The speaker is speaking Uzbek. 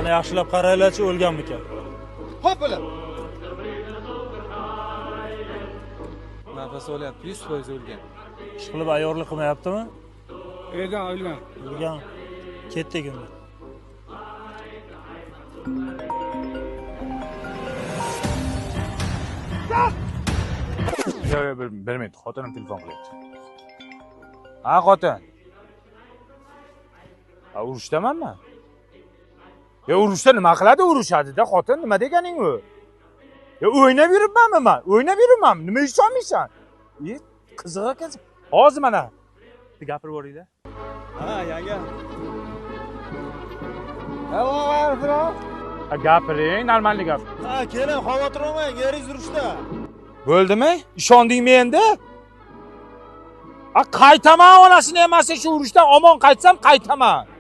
Ana yaxshilab qaranglarchi, o'lganmikan? Hop bilan. Nafas olyapti, 100% o'lgan. Ishqilib ayyorlik qilmayaptimi? O'lgan. O'lgan. Ketdik unda. Yo'q, bermaydi. Xotinim telefon qilyapti. Ha, xotin. Ha, urishdamanmi? Ya urushda nima qiladi? Urushadi-da, xotin nima deganing u? Ya o'ynab yuribmanmi men? O'ynab yuribmanmi? Nima ishonmaysan? Qiziq ekansan. Hozir mana gapirib yuboring-da. Ha, yanga. Ha, gapiring, normal gap. Ha, keling, xavotir olmang, yeringiz urishda. Bo'ldimi? Ishondingmi endi? Ha, qaytaman onasini emas, shu urushdan omon qaytsam qaytaman.